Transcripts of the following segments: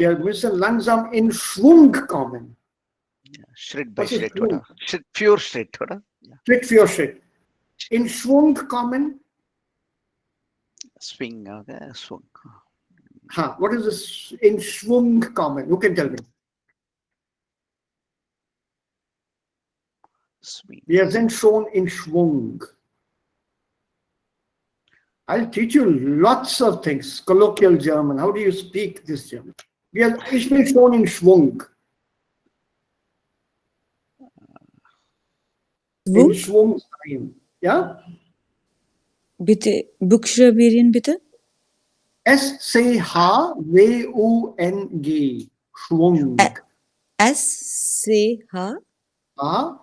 Wir müssen langsam in Schwung kommen. Schritt by Was ist Schritt, Schwung? oder? Pure Schritt, oder? Ja. Schritt für Schritt. In Schwung kommen. Swing, okay, swing. What is this? In Schwung kommen. Who can tell me? Swing. Wir sind schon in Schwung. I'll teach you lots of things. Colloquial German. How do you speak this German? Ich bin schon in Schwung. In Schwung sein. Ja? Bitte, buchstabieren bitte. S-C-H-W-U-N-G. Schwung. S-C-H.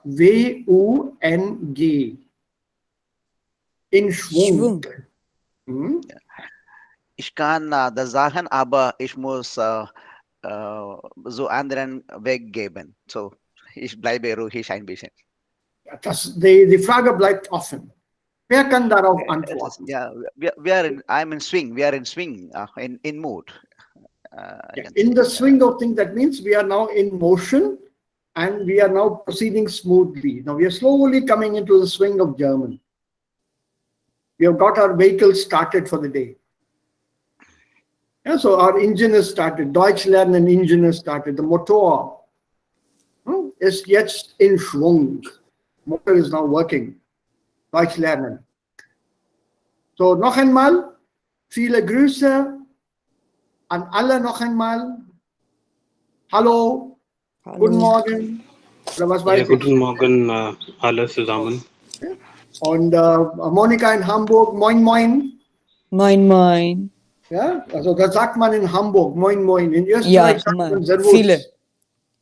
W-U-N-G. In Schwung. Hm? Ich kann das sagen, aber ich muss so anderen Weg geben. So, ich bleibe ruhig ein bisschen. Die Frage bleibt offen. Wer kann darauf antworten? Ja, I'm in swing. We are in swing, in mood. In the swing of things, that means we are now in motion and we are now proceeding smoothly. Now we are slowly coming into the swing of German. We have got our vehicle started for the day. Yeah, so our engine is started. Deutsch lernen engine is started. The Motor is jetzt in Schwung. Motor is now working. Deutsch lernen. So, noch einmal, viele Grüße an alle noch einmal. Hallo, guten Morgen. Oder was weiß ich? Guten Morgen, alle zusammen. Und Monika in Hamburg, moin moin. Moin moin. Ja, also das sagt man in Hamburg, moin moin. In Österreich sagt man Servus. Viele.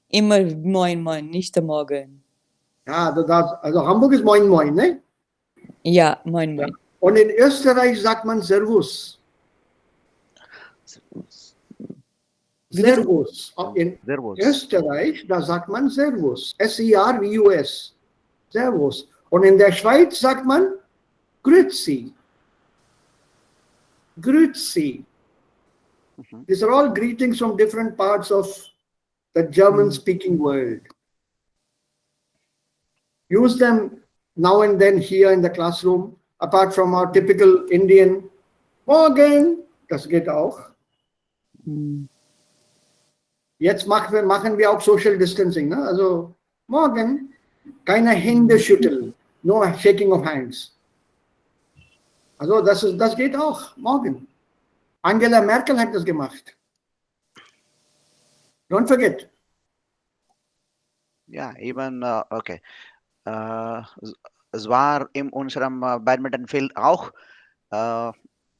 Immer moin moin, nicht der Morgen. Ja, also Hamburg ist moin moin, ne? Ja, moin moin. Und in Österreich sagt man Servus. Servus. In Österreich, da sagt man Servus. S-E-R-V-U-S. Servus. Und in der Schweiz sagt man Grüezi. Grüezi. These are all greetings from different parts of the German-speaking world. Use them now and then here in the classroom, apart from our typical Indian Morgen, das geht auch. Jetzt machen wir auch Social Distancing. Ne? Also Morgen, keine Hände schütteln, no shaking of hands. Also das geht auch, Morgen. Angela Merkel hat das gemacht. Don't forget. Ja, even, okay. Es war in unserem Badmintonfeld auch.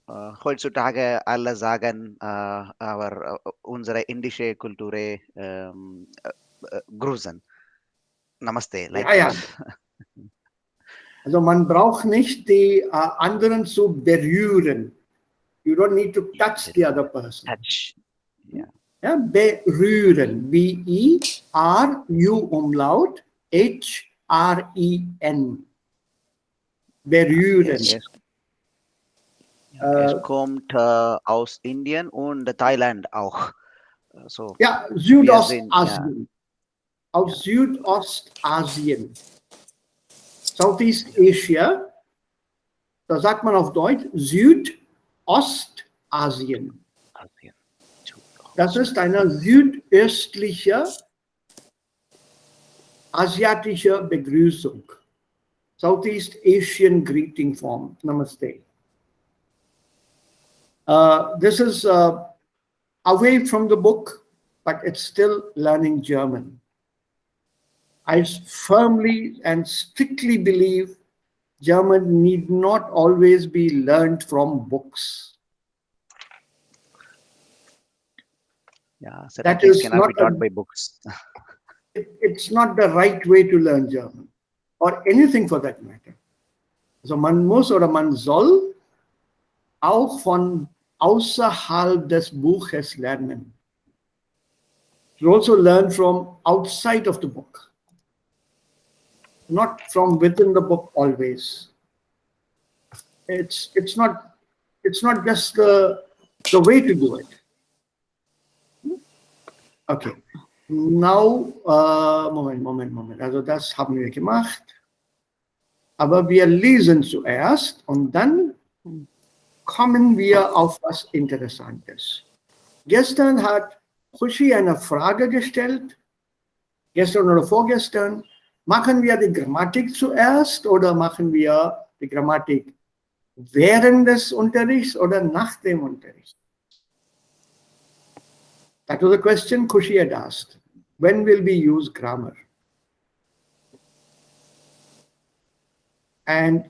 Heutzutage alle sagen, unsere indische Kultur grüßen. Namaste. Like ja. Also man braucht nicht die anderen zu berühren. You don't need to touch the other person. Touch. Yeah. Ja, berühren. B-I-R-U H-R-E-N. Berühren. Yes. Es kommt aus Indien und Thailand auch. So, ja, Südostasien. Aus Südostasien. Southeast Asia, da sagt man auf Deutsch Südostasien. Das ist eine südöstliche asiatische Begrüßung. Southeast Asian greeting form. Namaste. This is away from the book, but it's still learning German. I firmly and strictly believe German need not always be learned from books. Yeah, that is cannot be taught by books. It's not the right way to learn German, or anything for that matter. Also man muss oder man soll auch von außerhalb des Buches lernen. You also learn from outside of the book. Not from within the book always. It's not just the way to do it. Okay. Now, Moment. Also das haben wir gemacht. Aber wir lesen zuerst und dann kommen wir auf was Interessantes. Gestern hat Khushi eine Frage gestellt, gestern oder vorgestern. Machen wir die Grammatik zuerst oder machen wir die Grammatik während des Unterrichts oder nach dem Unterricht? That was a question Khushi had asked. When will we use grammar? And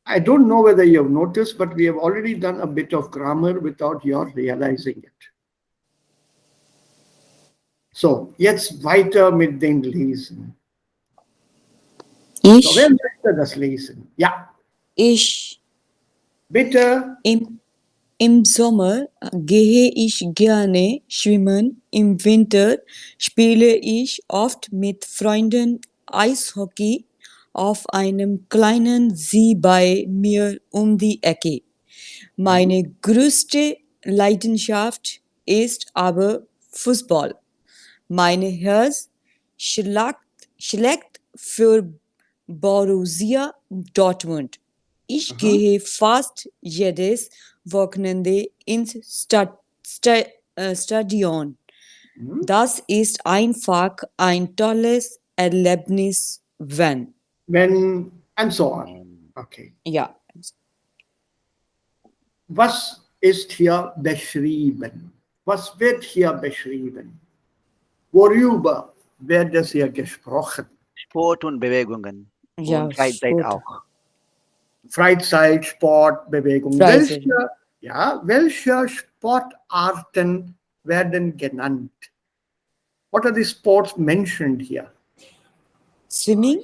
I don't know whether you have noticed, but we have already done a bit of grammar without your realizing it. So, jetzt weiter mit dem Lesen. So, wer möchte das lesen? Ja, Ich bitte. im Sommer gehe ich gerne schwimmen. Im Winter spiele ich oft mit Freunden Eishockey auf einem kleinen See bei mir um die Ecke. Meine größte Leidenschaft ist aber Fußball. Meine Herz schlägt für Borussia Dortmund. Ich gehe fast jedes Wochenende ins Stadion. Das ist einfach ein tolles Erlebnis, wenn. When, and so on. Okay. Ja. Was ist hier beschrieben? Was wird hier beschrieben? Worüber wird es hier gesprochen? Sport und Bewegungen. Ja, Und Freizeit Sport. auch. Freizeit, Sport, Bewegung. Freizeit. Welche Sportarten werden genannt? What are the sports mentioned here? Swimming,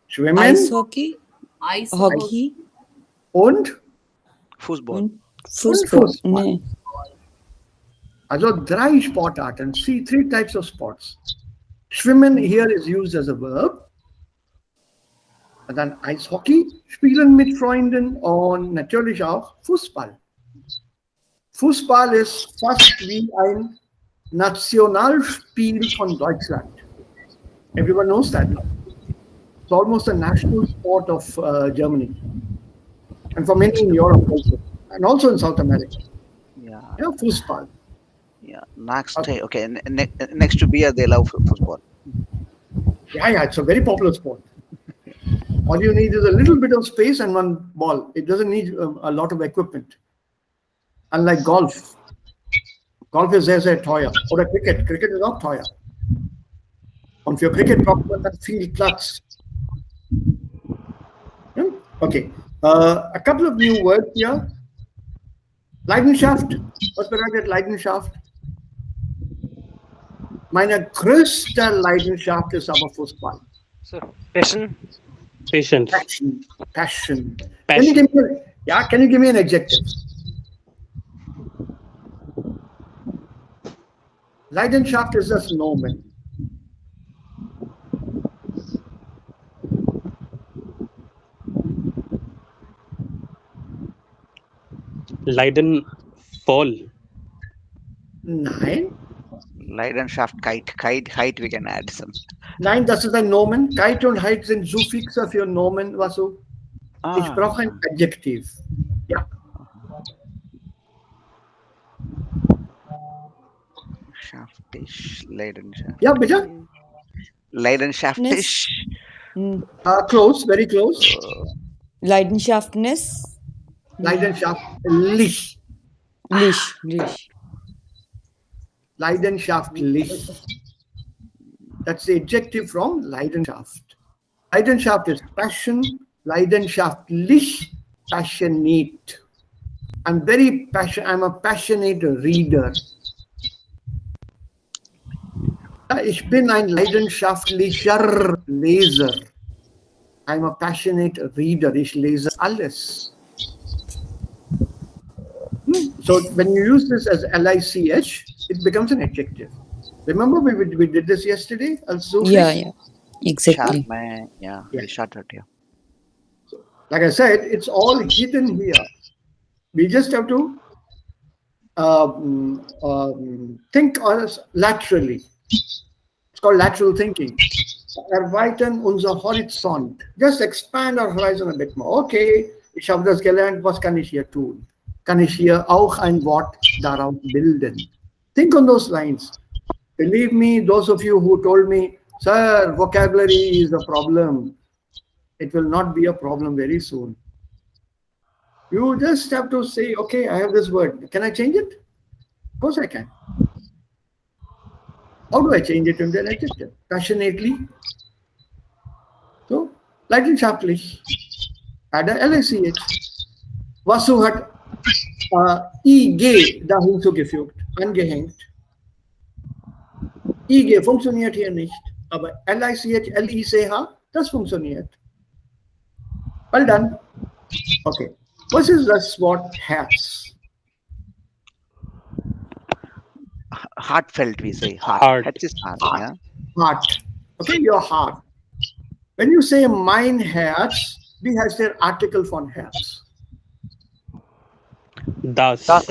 Schwimmen Eishockey, Eishockey, Hockey und Fußball. und Fußball. Fußball. Nee. Also 3 Sportarten. See, 3 types of sports. Schwimmen here is used as a verb. Und dann Eishockey, spielen mit Freunden und natürlich auch Fußball. Fußball ist fast wie ein Nationalspiel von Deutschland. Everyone knows that. It's almost a national sport of Germany. And for many in Europe also. And also in South America. Yeah. Yeah, Fußball. Yeah. Next, okay. Next to beer, they love football. Yeah, it's a very popular sport. All you need is a little bit of space and one ball. It doesn't need a lot of equipment. Unlike golf. Golf ist sehr, sehr teuer. Oder Cricket. Cricket ist auch teuer. Und für Cricket braucht man dann viel Platz. Yeah? Okay. A couple of new words here. Leidenschaft. Was bedeutet Leidenschaft? Meine größte Leidenschaft ist aber Fußball. So, passion. Patience. Passion. Can you give me an adjective? Leidenschaft ist das Nomen. Leidenfall. Nein. Leidenschaft, Kite, we can add some. Nein, das ist ein Nomen. Kite und Heit sind Suffixe für Nomen. Was so? Ich brauche ein Adjektiv. Ja. Schaftisch, Leidenschaft. Ja, bitte? Leidenschaftlich. Close, very close. Leidenschaftnis. Leidenschaftlich. Lich. Leidenschaftlich. That's the adjective from Leidenschaft. Leidenschaft is passion. Leidenschaftlich, passionate. I'm a passionate reader. Ich bin ein leidenschaftlicher Leser. I'm a passionate reader. Ich lese alles. So when you use this as LICH, it becomes an adjective. Remember we did this yesterday? Also, Yeah, exactly. We shorted, yeah. Like I said, it's all hidden here. We just have to think laterally. It's called lateral thinking. Erweitern unser Horizont. Just expand our horizon a bit more. Okay, ich habe das gelernt, was kann ich hier tun? Kann ich hier auch ein Wort daraus bilden? Think on those lines. Believe me, those of you who told me, sir, vocabulary is a problem. It will not be a problem very soon. You just have to say, okay, I have this word. Can I change it? Of course I can. How do I change it into an adjective? Passionately. So, leidenschaftlich. Add a LICH. Vasu hat IG da hinzugefügt, angehängt. IG funktioniert hier nicht, aber LICH, LICH, das funktioniert. Well done. Okay. Was ist das Wort Herz? Heartfelt, we say. Heart. Herz is heart. Yeah. Heart. Okay, your heart. When you say mein Herz, wie heißt der Artikel von Herz? Das. Das.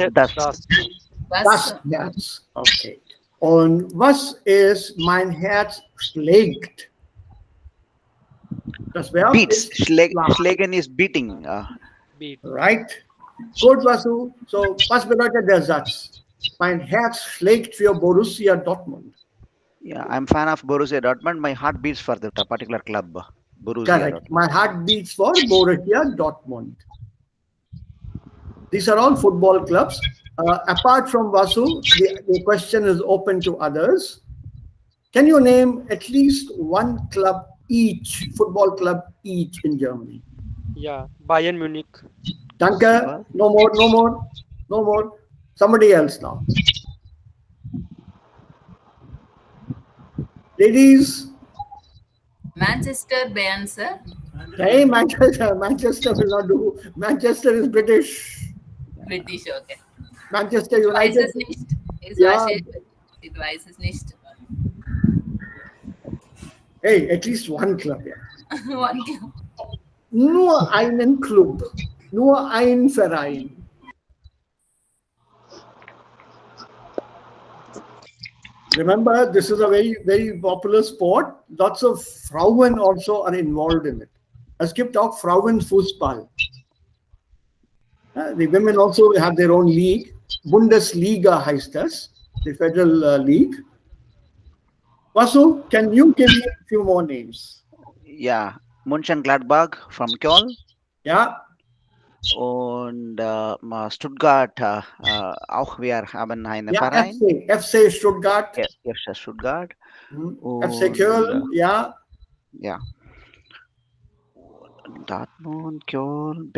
Das Herz. Okay. Und was ist mein Herz schlägt? Das Verb Beats. ist Schlagen is beating. Beat. right. Gut, Vasu. So, was bedeutet der Satz? Mein Herz schlägt für Borussia Dortmund. Yeah, I'm fan of Borussia Dortmund. My heart beats for the particular club. Borussia Correct. Dortmund. My heart beats for Borussia Dortmund. These are all football clubs. Apart from Vasu, the question is open to others. Can you name at least one club each, football club each in Germany? Yeah. Bayern Munich. Danke. No more, no more, no more. Somebody else now. Ladies, Manchester Bayern, sir. hey, Manchester will not do. Manchester is British. British, okay. Manchester Ich weiß United. es nicht. Ich Ja. weiß es nicht. Hey, at least one club. Yeah. One club. Nur einen Club. Nur ein Verein. Remember, this is a very, very popular sport. Lots of Frauen also are involved in it. Es gibt auch Frauenfußball. The women also have their own league. Bundesliga heißt das, the federal league. Vasu, can you give me a few more names? Yeah. Mönchengladbach from Köln. Yeah, Und Stuttgart, auch wir haben einen yeah, Verein. FC Stuttgart, FC Stuttgart. FC Köln, yeah. Ja. Dortmund, Köln,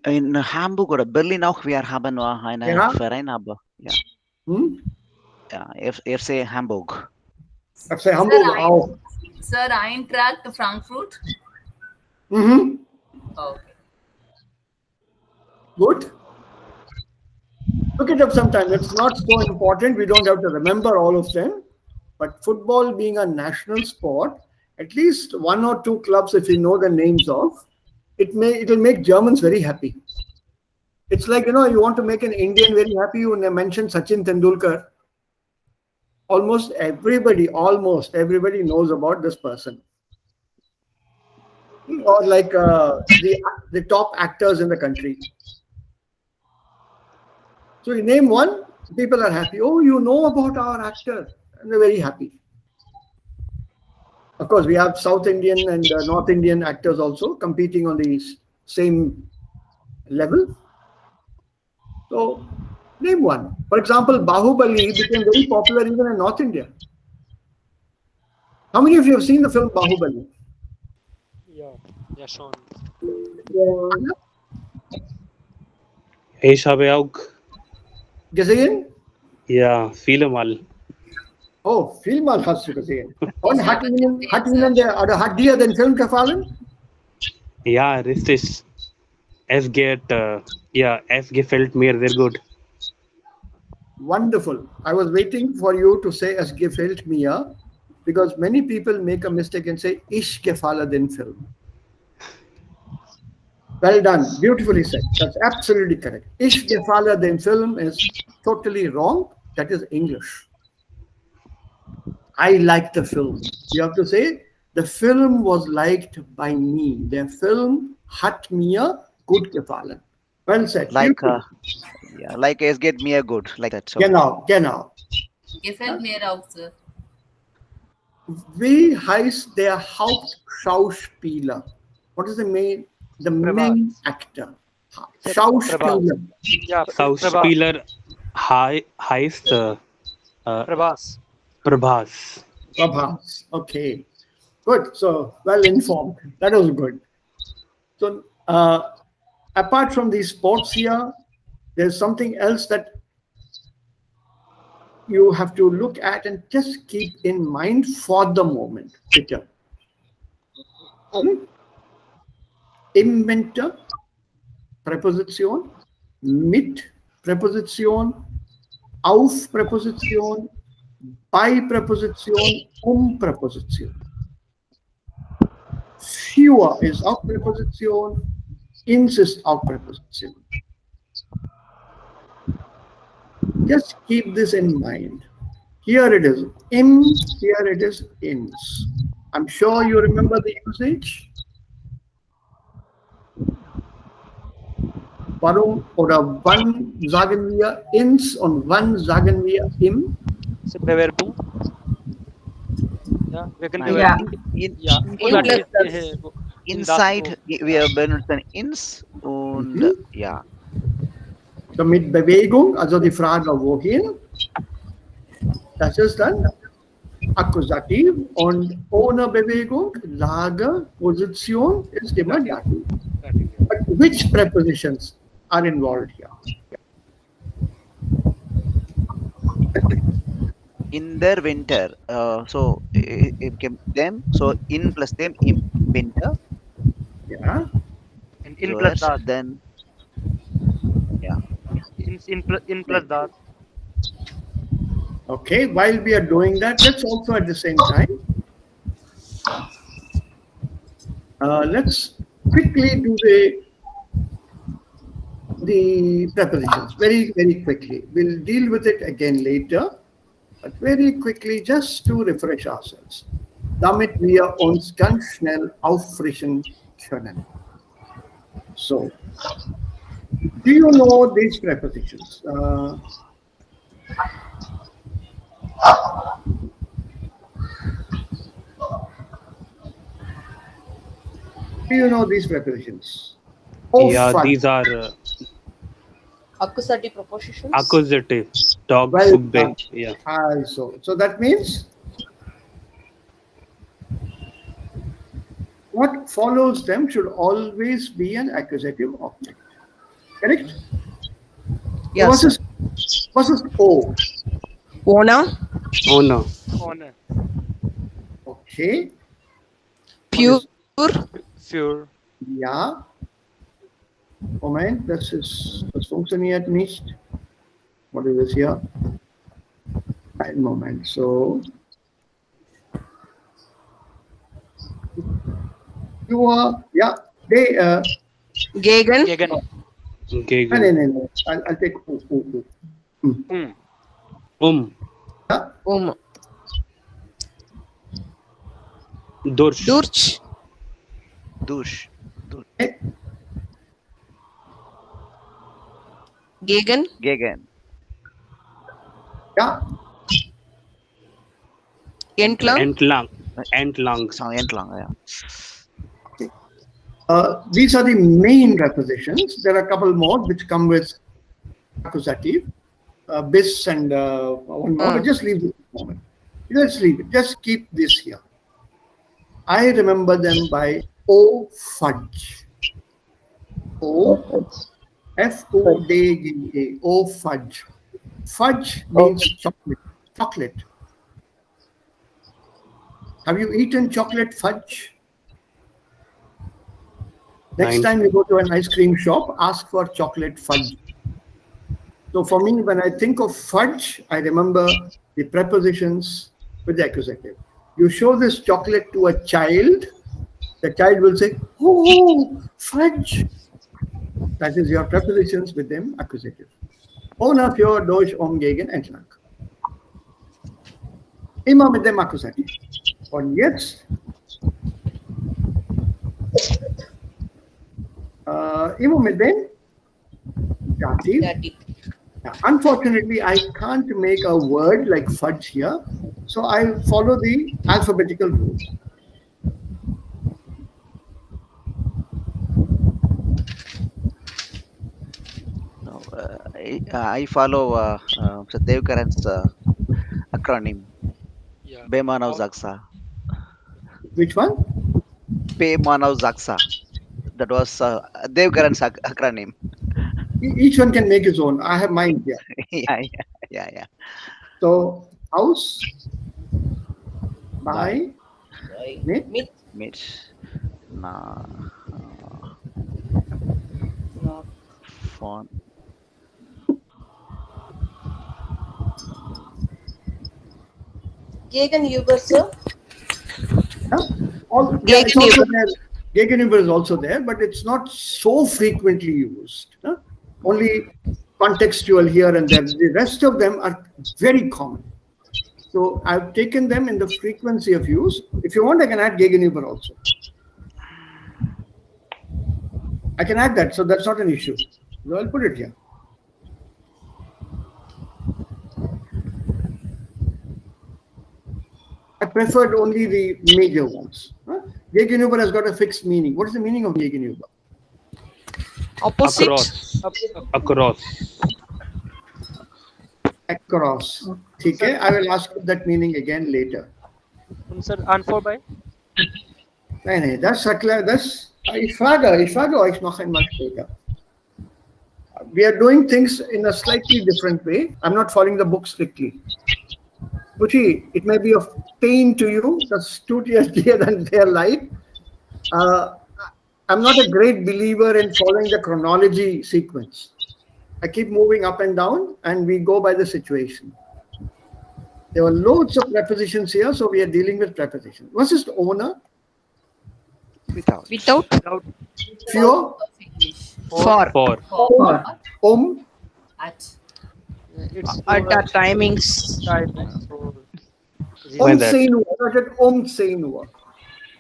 in Hamburg oder Berlin auch, wir haben nur einen Ja. Verein, aber ja. Hm? Ja, FC Hamburg. FC Hamburg Sir, auch. Sir, Eintracht Frankfurt. Mhm. Okay. Good. Look it up sometime. It's not so important. We don't have to remember all of them. But football being a national sport, at least one or two clubs, if you know the names of, it'll make Germans very happy. It's like, you want to make an Indian very happy, you mention Sachin Tendulkar. Almost everybody knows about this person. Or like the top actors in the country. So you name one, people are happy. Oh, you know about our actor. And they're very happy. Of course, we have South Indian and North Indian actors also competing on the same level. So name one. For example, Bahubali became very popular even in North India. How many of you have seen the film Bahubali? Yeah. Ja, schon. Yeah. Ich habe auch, Gesehen? ja, viele Mal. Oh, vielmal hast du gesehen. Und hat dir den Film gefallen? Ja, richtig. Es gefällt mir sehr gut. Wonderful. I was waiting for you to say es gefällt mir, because many people make a mistake and say ich gefalle den Film. Well done. Beautifully said. That's absolutely correct. Ich gefalle dem Film is totally wrong. That is English. I like the film. You have to say, the film was liked by me. Der Film hat mir gut gefallen. Well said. Like, Beautiful. yeah, like es geht mir gut, like that. So, Genau, genau. Gefällt mir auch, Sir. Wie heißt der Hauptschauspieler? What is the main actor? Schauspieler. Yeah, Schauspieler heißt Prabhas. Prabhas. Prabhas. Okay. Good. So well informed. That was good. So apart from these sports here, there's something else that you have to look at and just keep in mind for the moment. Bitte. Inventor, Präposition, mit Präposition, auf Präposition, bei Präposition, Präposition. Fewer ist auch Präposition, ins ist auch Präposition. Just keep this in mind. Here it is im, here it is ins. I'm sure you remember the usage. Warum oder wann sagen wir ins und wann sagen wir im? Bewerbung. Yeah, we can Yeah. inside wir benutzen ins und ja. So mit Bewegung, also die Frage wohin, das ist dann Akkusativ und ohne Bewegung, Lage, Position ist immer Dativ. But which prepositions are involved here? In their winter, so them, so in plus them in winter. Yeah. And in plus that. Then yeah. In plus that. Okay, while we are doing that, let's also at the same time, let's quickly do the prepositions very, very quickly. We'll deal with it again later, but very quickly just to refresh ourselves, damit wir uns ganz schnell auffrischen können. So, do you know these prepositions? Do you know these prepositions? Yeah, fun. these are Accusative prepositions. accusative. Dog, Well subbe. done. Yeah. So that means what follows them should always be an accusative object. Correct? Yes. What is O? Owner, Owner. Okay. pure, Pure. Ja. Moment, das funktioniert nicht. What is this here? Ein Moment. So. You are, yeah, they, gegen, Gegen. no. I'll take O. Yeah. Durch. durch, Dush. gegen, Gegen. Yeah. entlang, Entlang. So entlang, yeah. These are the main prepositions. There are a couple more which come with accusative, bis and one more. But just leave it for a moment. Let's leave it. Just keep this here. I remember them by O fudge. O F-O-D-G-A. O fudge. Fudge means chocolate. Chocolate. Have you eaten chocolate fudge? Next time you go to an ice cream shop, ask for chocolate fudge. So for me, when I think of fudge, I remember the prepositions with the accusative. You show this chocolate to a child, the child will say, "Oh, fudge! That is your prepositions with them accusative. Ohne, für, durch, gegen, entlang. Immer mit dem Akkusativ. Und jetzt immer mit dem Dativ. Dative. Now, unfortunately, I can't make a word like fudge here, so I follow the alphabetical rules. No, I follow Dev Karan's acronym. Yeah. Bemanav Zaksa. Which one? Bemanav Zaksa. That was Dev Karan's acronym. Each one can make his own. I have mine here. Yeah. So, house, by, mit, Mitch. Nah. Knock. Phone. Gegenüber, sir. huh? It's also there. Gegenüber is also there, but it's not so frequently used. Huh? Only contextual here and there. The rest of them are very common. So I've taken them in the frequency of use. If you want, I can add Gegenüber also. I can add that, so that's not an issue. So I'll put it here. I preferred only the major ones. Huh? Gegenüber has got a fixed meaning. What is the meaning of Gegenüber? Opposite. Across. Across. Okay, I will ask you that meaning again later. Sir, Anfor by? Nein, das erklärt das. Ich frage euch noch einmal später. We are doing things in a slightly different way. I'm not following the book strictly. Puchi, it may be of pain to you, the studious here and their life. I'm not a great believer in following the chronology sequence. I keep moving up and down and we go by the situation. There were loads of prepositions here, so we are dealing with prepositions. What is owner? Without. Für, For. For. for, At. It's At timings. timing. So, When that? say nur, say nur.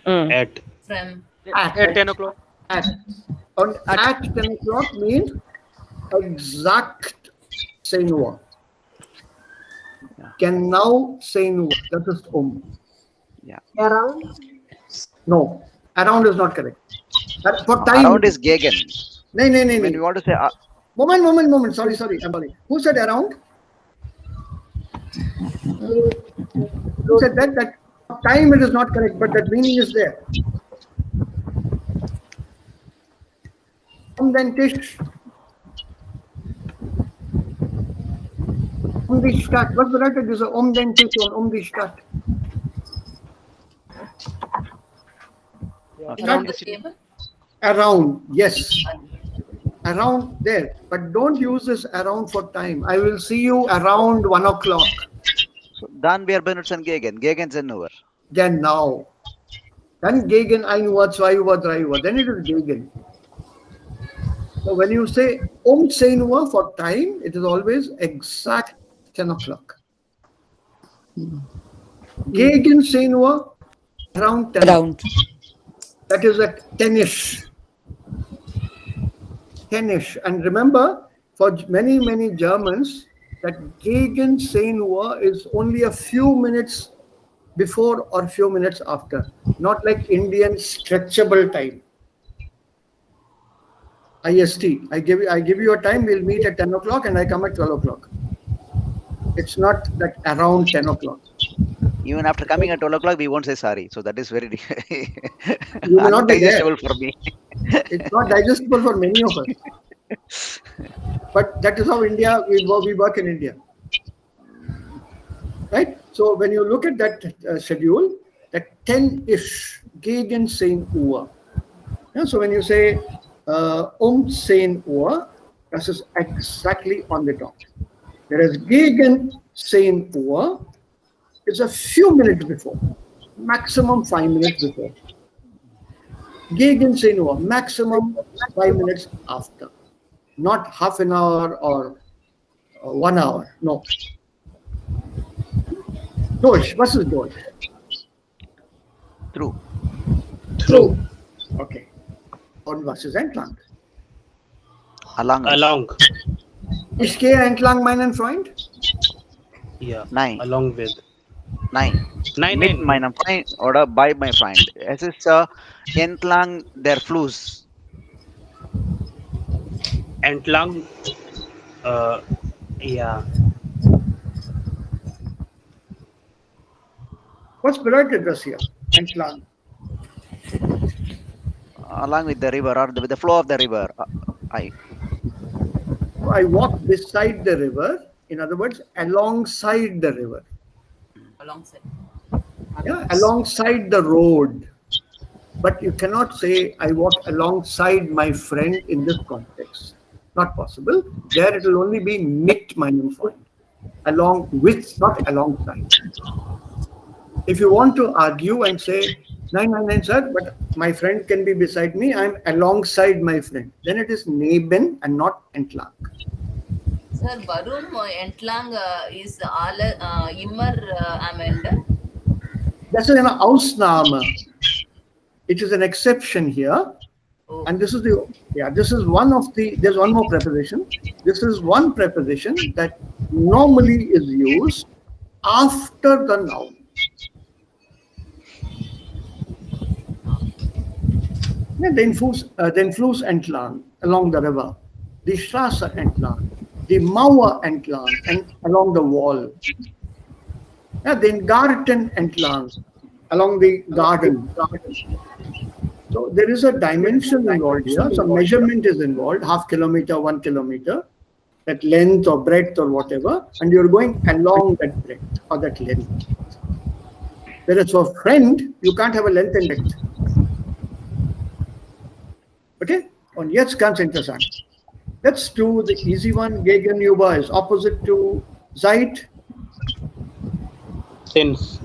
At. From. At. at 10 o'clock. At. Und at 10 o'clock means exakt say nur. Genau say nur. That is Around. No, around is not correct. For time. Around is Gegen. No. When you want to say Moment. Sorry. I'm sorry. Who said around? Who said that? That time it is not correct, but that meaning is there. Then Tisch. Die Stadt. Was bedeutet diese den Tisch und die Stadt? Around the table. Around, yes. Around there. But don't use this around for time. I will see you around 1 o'clock. so, dann wir benutzen Gegen. Gegen sind nur. Genau. Dann gegen 1 Uhr, 2 Uhr, 3 Uhr. Then it is gegen. So when you say 10 Uhr for time, it is always exact 10 o'clock. Gegen 10 Uhr, around 10. Around. That is a 10ish. 10ish. And remember, for many Germans, that gegen 10 Uhr is only a few minutes before or few minutes after. Not like Indian stretchable time. IST. I give you a time, we'll meet at 10 o'clock and I come at 12 o'clock. It's not that around 10 o'clock. Even after coming at 12 o'clock, we won't say sorry. So that is very You will not be there. undigestible for me. It's not digestible for many of us. But that is how India, we work in India. Right? So when you look at that schedule, that 10-ish, gegen 10 Uhr. Yeah, so when you say 10 Uhr, that is exactly on the dot. Whereas gegen 10 Uhr is a few minutes before, maximum 5 minutes before. Gegen 10 Uhr, maximum 5 minutes after. not half an hour or 1 hour. No. Durch. Was ist durch? Through. Through. Okay. Und was ist entlang? Along. Along. Ich gehe entlang meinen Freund. Yeah. Nine. Along with. Nine. Nine. Mit meinem Freund oder bei mein Freund. Es ist entlang der Fluss. Entlang. Yeah. Was bedeutet das hier? Entlang. Along with the river or with the flow of the river. I walk beside the river. In other words, alongside the river. Alongside. Yeah, alongside the road. But you cannot say I walk alongside my friend in this context. Not possible. There it will only be mit meinem Freund. Along with, not alongside. If you want to argue and say, nine, sir, but my friend can be beside me, I'm alongside my friend. Then it is neben and not entlang. Sir, warum entlang ist alle immer am Ende? Das ist eine Ausnahme. It is an exception here. Oh. And this is this is one of the, there's one more preposition. This is one preposition that normally is used after the noun. Ja, den Fluss entlang, along the river, die Straße entlang, die Mauer entlang, and along the wall. Ja, den Garten entlang, along the garden. So there is a dimension involved here. Some measurement is involved, half kilometer, 1 kilometer, that length or breadth or whatever, and you're going along that breadth or that length. Whereas for friend, you can't have a length and breadth. Okay? Und jetzt ganz interessant. Let's do the easy one. Gegenüber is opposite to seit. Since.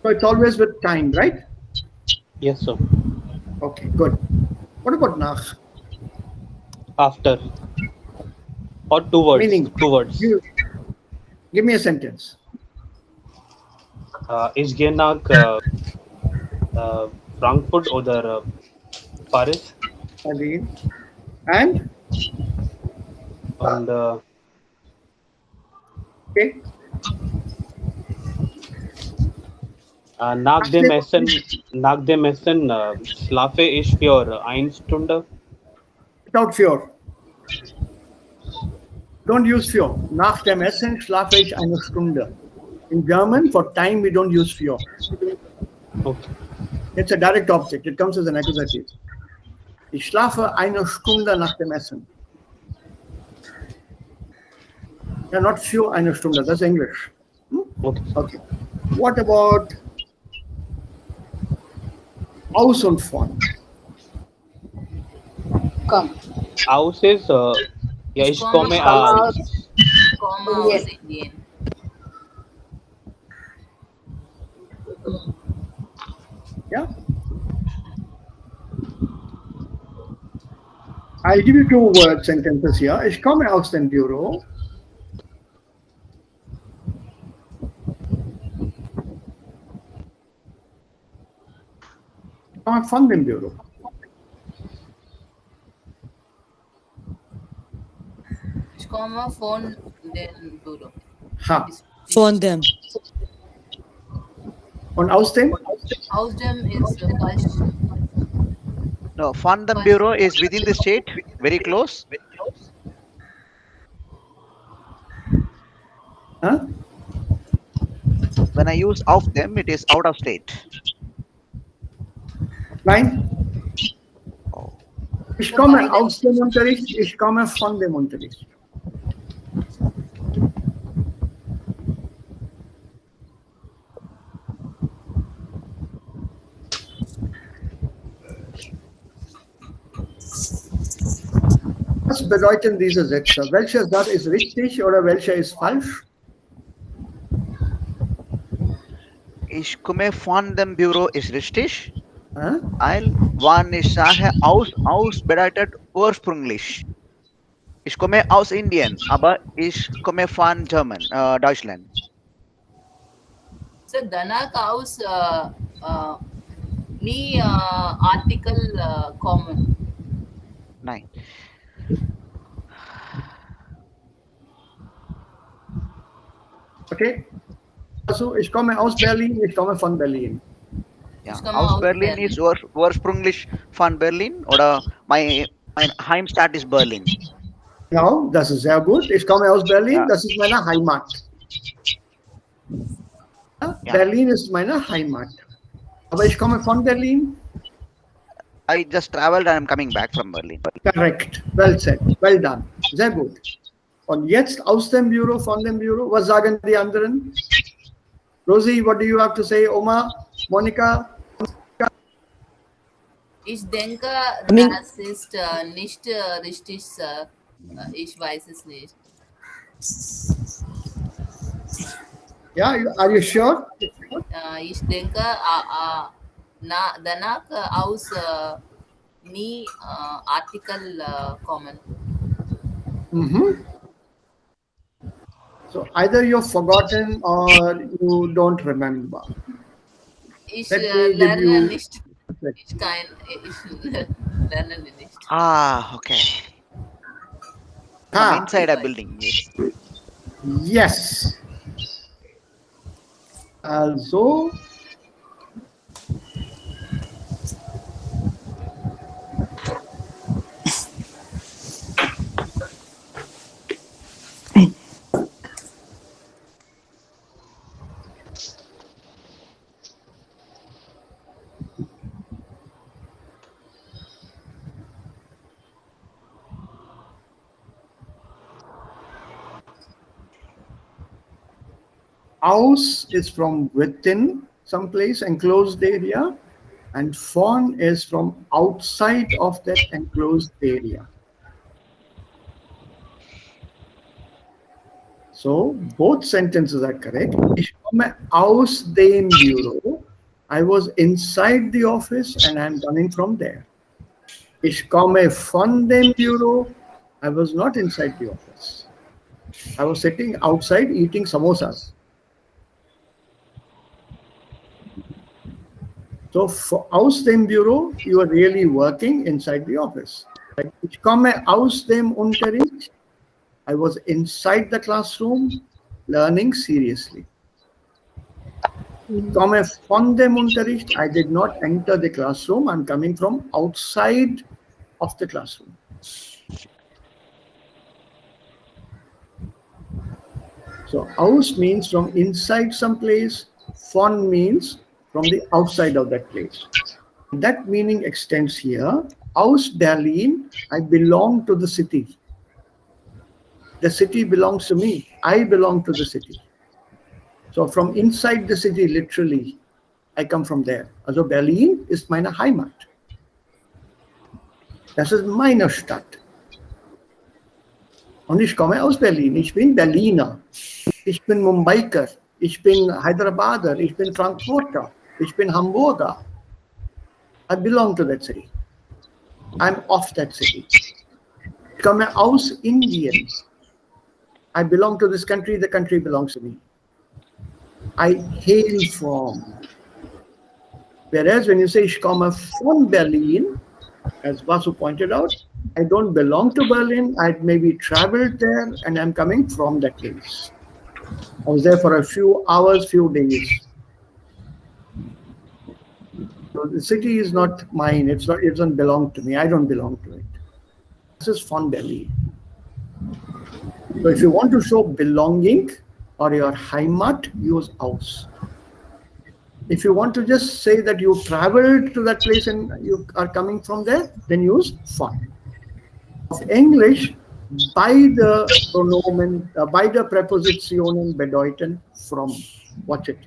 So it's always with time, right? Yes, sir. Okay, good. What about nach? After. Or two words. Meaning, Two words. Give me a sentence. Ich gehe nach Frankfurt oder Paris. Again. And? Und Okay. nach dem Essen schlafe ich für 1 Stunde. Without für. Don't use für. Nach dem Essen schlafe ich eine Stunde. In German, for time, we don't use für. Okay. It's a direct object. It comes as an accusative. Ich schlafe eine Stunde nach dem Essen. Yeah, not für eine Stunde. That's English. Okay. Okay. What about aus und von? Come. Aus ist, ja, ich komme aus. Comma Yes. aus Indien. Yeah. I'll give you 2 word sentences here. Ich komme aus dem Büro. Ich komme von dem Büro. Ich komme von dem Büro. Ha. Von dem. Und aus dem? Aus dem ist falsch. No, von dem Bureau is within the state, very close. Huh? When I use of them, it is out of state. Nein? Ich komme aus dem Unterricht, ich komme von dem Unterricht. Was bedeuten diese Sätze? Welcher Satz ist richtig oder welcher ist falsch? Ich komme von dem Bureau ist richtig. I'll wann ich sage bedeutet ursprünglich. Ich komme aus Indien, aber ich komme von Deutschland. Sir, Danak aus me article common. Nein. Okay. Also, ich komme aus Berlin, ich komme von Berlin. Ja, Ich komme aus aus Berlin Berlin. ist ursprünglich von Berlin oder mein Heimstadt ist Berlin. Genau, das ist sehr gut. Ich komme aus Berlin, Ja. das ist meine Heimat. Ja, Ja. Berlin ist meine Heimat. Aber ich komme von Berlin. I just traveled and I'm coming back from Berlin. Correct. Well said. Well done. Sehr gut. Und jetzt aus dem Büro, von dem Büro, was sagen die anderen? Rosie, what do you have to say? Oma, Monica? Ich denke, Coming- das ist nicht richtig, Sir. Ich weiß es nicht. Yeah, are you sure? Ich denke, danach aus me article common. Mm-hmm. So either you've forgotten or you don't remember. Ich Let me give lerne you- nicht. Ich lerne nicht. Ah, okay. From Ah, inside a building. Yes. yes. Also, aus is from within some place, enclosed area, and von is from outside of that enclosed area. So both sentences are correct. Ich komme aus dem Büro. I was inside the office and I'm coming from there. Ich komme von dem Büro. I was not inside the office. I was sitting outside eating samosas. So aus dem Büro, you are really working inside the office. Ich komme aus dem Unterricht. I was inside the classroom learning seriously. Ich komme von dem Unterricht. I did not enter the classroom. I'm coming from outside of the classroom. So aus means from inside some place. Von means from the outside of that place. That meaning extends here. Aus Berlin, I belong to the city. The city belongs to me. I belong to the city. So from inside the city, literally, I come from there. Also Berlin ist meine Heimat. Das ist meine Stadt. Und ich komme aus Berlin. Ich bin Berliner. Ich bin Mumbaiker. Ich bin Hyderabad. Ich bin Frankfurter. Ich bin Hamburger. I belong to that city. I'm of that city. Ich komme aus Indien. I belong to this country. The country belongs to me. I hail from. Whereas when you say ich komme von Berlin, as Vasu pointed out, I don't belong to Berlin. I'd maybe traveled there and I'm coming from that place. I was there for a few hours, few days. So the city is not mine. It doesn't belong to me. I don't belong to it. This is von Berlin. So if you want to show belonging or your Heimat, use aus. If you want to just say that you traveled to that place and you are coming from there, then use von. Of English, by the pronomen, by the Präpositionen bedeuten from. Watch it.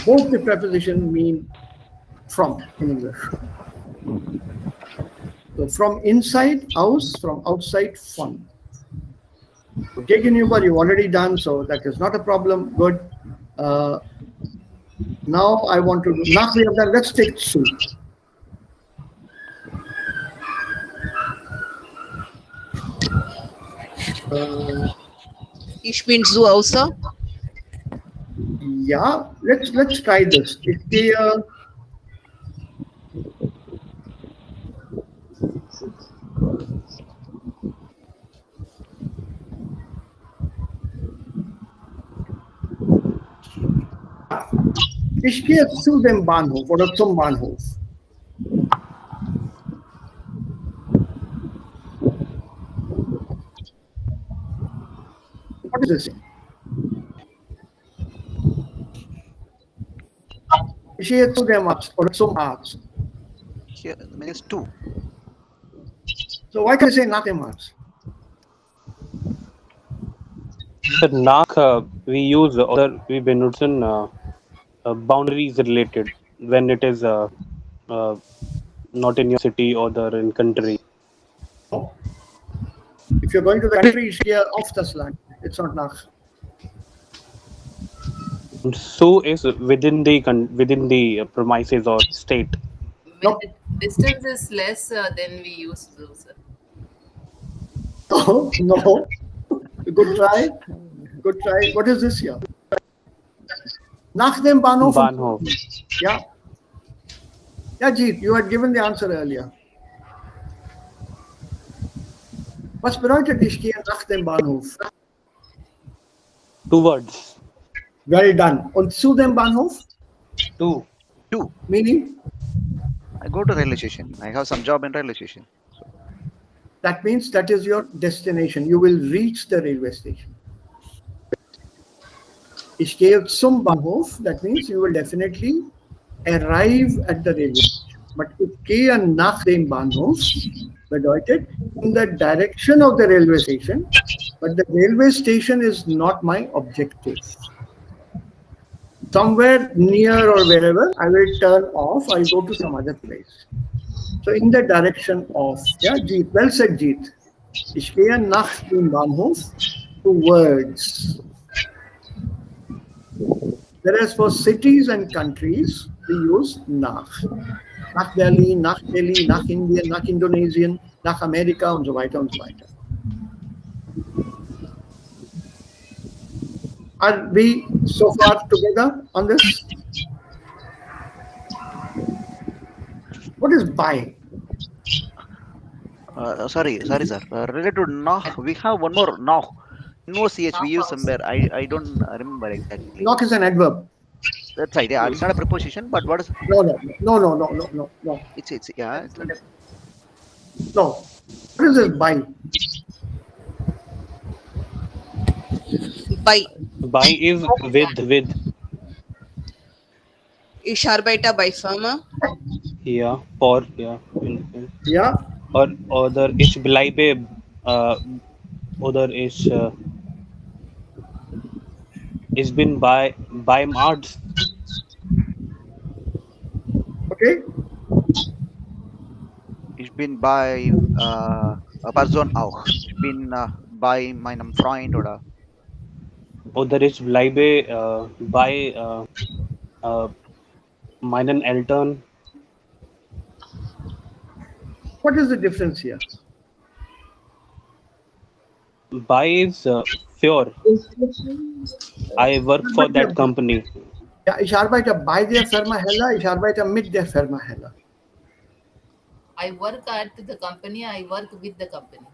Both the preposition mean from in English. So from inside, aus, from outside, von. Gegenüber, you've already done, so that is not a problem. Good. Now I want to do, nach we have done, let's take zu. Ich bin zu Hause. Yeah, let's try this. Ich gehe, ich gehe zu dem Bahnhof oder zum Bahnhof. What is this? Ich gehe zu dem Arzt oder zum Arzt. Here means two. So why can I say nach dem Arzt? Sir, nach we use or we benutzen boundaries related when it is not in your city or the in country. If you're going to the country, ich gehe auf das Land. It's not nach. So is within the premises or state. When No. the distance is less, then we use blue, sir. No, no. Good try. Good try. What is this here? Nach dem Bahnhof. Bahnhof. Yeah. Yeah, Jeet, you had given the answer earlier. Was bedeutet ich gehe nach dem Bahnhof? Two words. Well done. Und zu dem Bahnhof? Two. Two. Meaning? I go to railway station. I have some job in railway station. That means that is your destination. You will reach the railway station. Ich gehe zum Bahnhof. That means you will definitely arrive at the railway station. But ich gehe nach dem Bahnhof bedeutet in the direction of the railway station, but the railway station is not my objective. Somewhere near or wherever, I will turn off, I'll go to some other place. So in the direction of, yeah, Jeet, well said, Jeet. Ich gehe nach dem Bahnhof towards. Whereas for cities and countries, we use nach. Nach Berlin, nach Delhi, nach Indien, nach Indonesian, nach Amerika und so weiter und so weiter. Are we so far together on this? What is by? Sorry, sir. Related to noh, we have one more noh. No ch we use somewhere. I don't remember exactly. Knock is an adverb. That's right. Yeah, it's not a preposition, but what is No. it's yeah. It's not, No. What is this by? By. By is with. Ich arbeite bei Firma. Yeah. For yeah. Yeah. Or other ich bleibe oder ich bin bei beim Arzt. Okay. ich bin bei a Person auch. Ich bin bei meinem Freund oder Oder ich bleibe bei meinen Eltern. What is the difference here? By is für. I work for that company. Ja, ich arbeite bei der Firma Heller, ich arbeite mit der Firma Heller. I work at the company, I work with the company.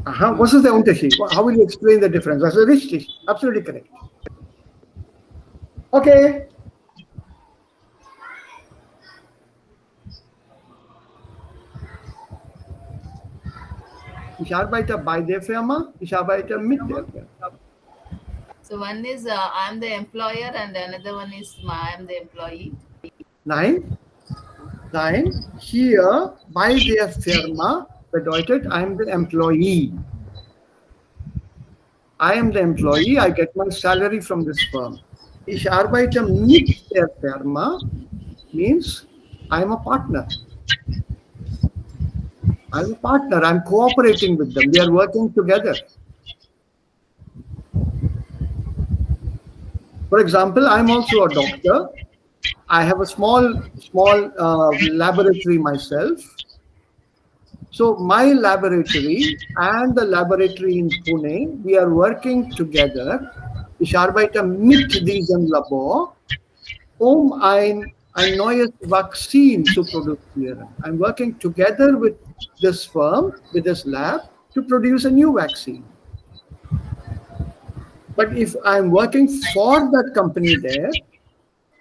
Aha, was ist der Unterschied? How will you explain the difference? Das ist richtig, absolutely correct. Okay. Ich arbeite bei der Firma, ich arbeite mit der Firma. So one is I am the employer and another one is I am the employee. Nein, hier bei der Firma bedeutet I am the employee. I am the employee, I get my salary from this firm. Ich arbeite mit der Firma means I am a partner. I'm a partner, I'm cooperating with them, we are working together. For example, I'm also a doctor. I have a small laboratory myself. So my laboratory and the laboratory in Pune, we are working together. Ich arbeite mit diesem Labor, ein neues Vakzin zu produzieren. I'm working together with this firm, with this lab, to produce a new vaccine. But if I'm working for that company there,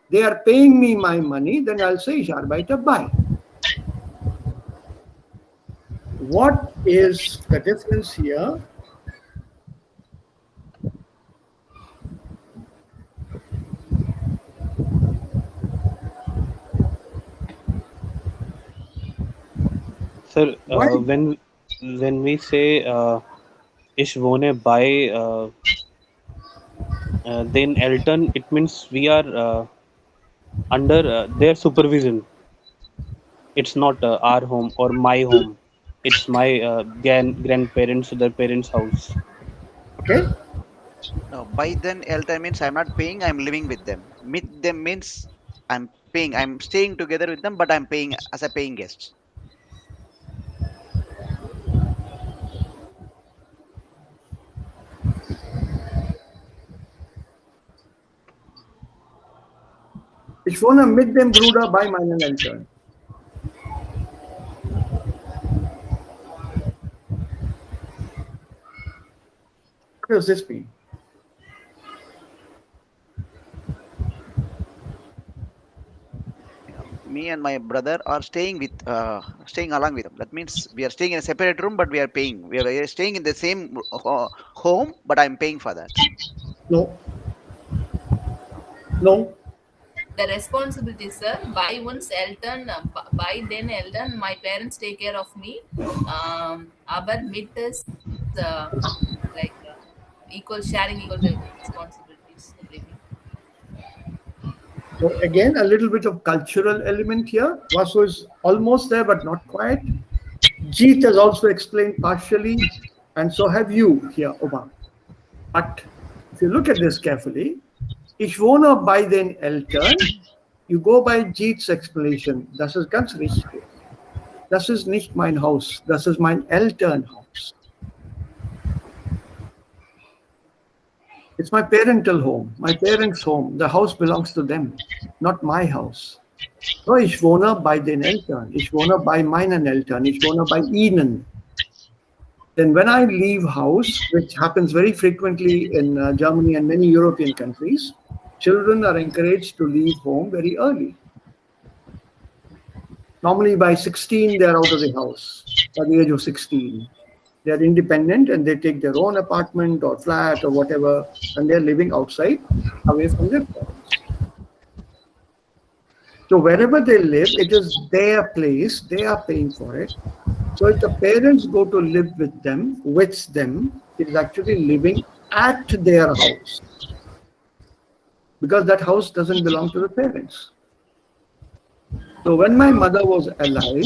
they are paying me my money, then I'll say, ich arbeite bei. What is the difference here? Sir, Why? when we say ich wohne bei then Elton, it means we are under their supervision. It's not our home or my home. It's my grandparents or their parents' house. Okay. No, by then Elton means I'm not paying, I'm living with them. With them means I'm paying, I'm staying together with them, but I'm paying as a paying guest. Ich wohne mit dem Bruder bei meinen Eltern. What does this mean? Me and my brother are staying along with them. That means we are staying in a separate room, but we are paying. We are staying in the same home, but I'm paying for that. No. No. The responsibility, sir, by once Elton, by then Elton, my parents take care of me. Aber mit is like sharing equal the responsibilities, everything. So again, a little bit of cultural element here. Vasu is almost there, but not quite. Jeet has also explained partially, and so have you here, Oma. But if you look at this carefully, ich wohne bei den Eltern, you go by Jeet's explanation. Das ist ganz richtig. Das ist nicht mein Haus. Das ist mein Elternhaus. It's my parental home, my parents' home. The house belongs to them, not my house. So, ich wohne bei den Eltern. Ich wohne bei meinen Eltern. Ich wohne bei ihnen. Then when I leave house, which happens very frequently in Germany and many European countries, children are encouraged to leave home very early. Normally by 16, they're out of the house, by the age of 16. They're independent and they take their own apartment or flat or whatever, and they're living outside, away from their parents. So wherever they live, it is their place, they are paying for it. So if the parents go to live with them, it is actually living at their house. Because that house doesn't belong to the parents. So when my mother was alive,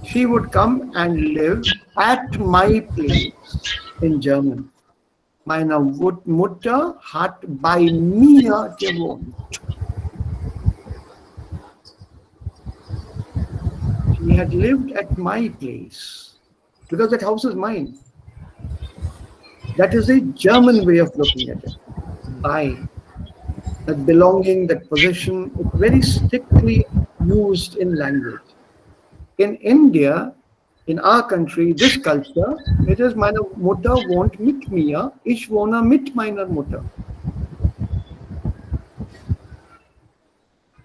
she would come and live at my place in German. Meine Mutter hat bei mir gewohnt. She had lived at my place because that house is mine. That is a German way of looking at it. By that belonging, that possession, it's very strictly used in language. In India, in our country, this culture, it is meine Mutter wohnt mit mir, ich wohne mit meiner Mutter.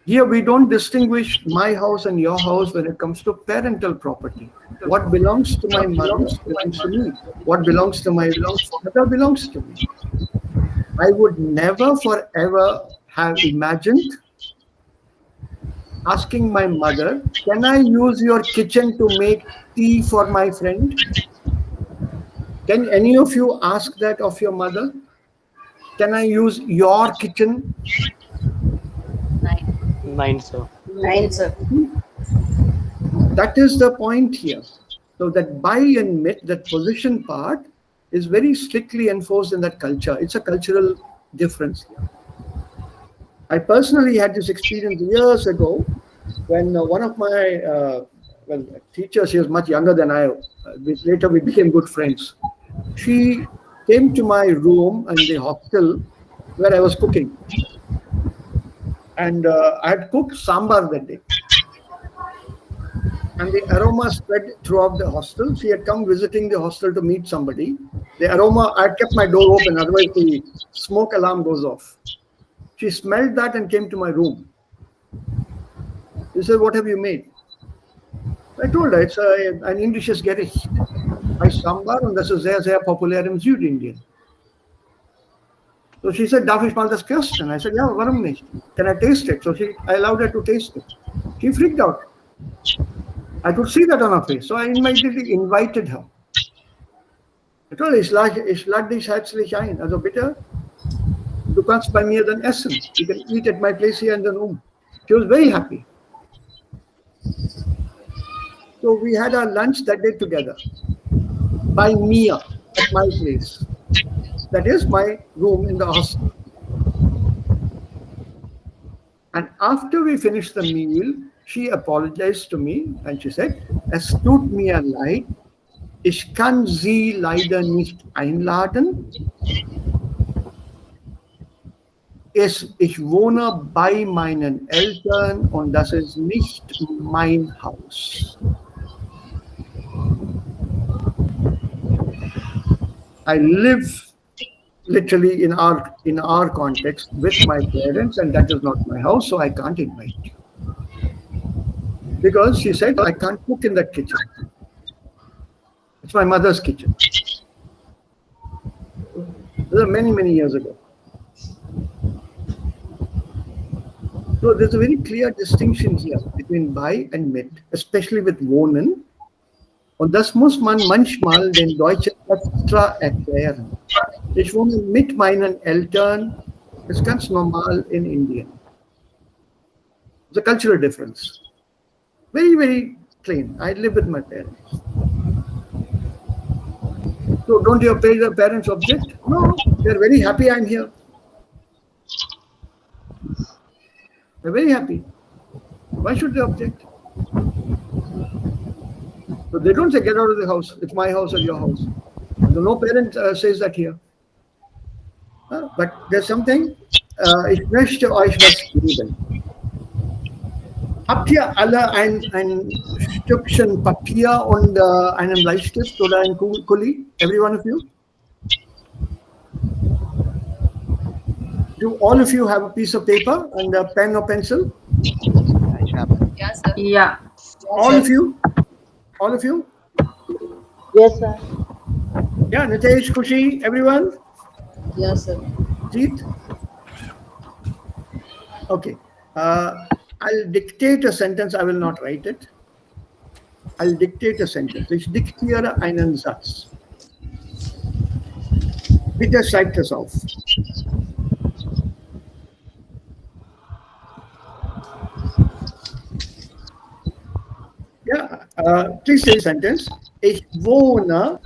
Here we don't distinguish my house and your house when it comes to parental property. What belongs to my mother belongs to me. What belongs to my father belongs to me. I would never forever have imagined asking my mother, can I use your kitchen to make tea for my friend? Can any of you ask that of your mother? Can I use your kitchen? Nine, sir. That is the point here. So that by and mit, that position part is very strictly enforced in that culture. It's a cultural difference here. I personally had this experience years ago when one of my teachers, she was much younger than I, later we became good friends. She came to my room in the hostel where I was cooking. And I had cooked sambar that day. And the aroma spread throughout the hostel. She had come visiting the hostel to meet somebody. The aroma, I had kept my door open, otherwise the smoke alarm goes off. She smelled that and came to my room. She said, "What have you made?" I told her, "It's ein indisches Gericht. Heißt Sambar und das ist sehr, sehr populär im Südindien." So she said, "Darf ich mal das kosten?" I said, "Yeah, warum nicht? Can I taste it?" So I allowed her to taste it. She freaked out. I could see that on her face. So I immediately invited her. I told her, ich lade dich herzlich ein. Also bitte, du kannst bei mir dann essen. You can eat at my place here in the room. She was very happy. So we had our lunch that day together. By Mia, at my place. That is my room in the hostel. And after we finished the meal, she apologized to me and she said, "Es tut mir leid, ich kann Sie leider nicht einladen. Ich wohne bei meinen Eltern und das ist nicht mein Haus." I live literally in our context with my parents, and that is not my house, so I can't invite you. Because she said, "I can't cook in that kitchen. It's my mother's kitchen." This was many, many years ago. So there's a very clear distinction here between bei and mit, especially with wohnen. Und das muss man manchmal den Deutschen extra erklären. Ich wohne mit meinen Eltern, das ist ganz normal in Indien. It's a cultural difference. Very, very plain. I live with my parents. So don't your parents object? No, they're very happy I'm here. They're very happy. Why should they object? So they don't say, "Get out of the house. It's my house or your house." So no parent says that here. But there's something, ich möchte euch was geben. Habt ihr alle ein Stückchen Papier und einen Bleistift oder ein Kuli? Every one of you? Do all of you have a piece of paper and a pen or pencil? Yeah, sir. Yeah. All of you? All of you? Yes, sir. Yeah, Nitesh, Kushi, everyone? Yes, sir. Jeet? Okay. I'll dictate a sentence. I will not write it. I'll dictate a sentence. Ich diktiere einen Satz. Bitte schreibt es auf. Yeah, please say the sentence. Ich wohne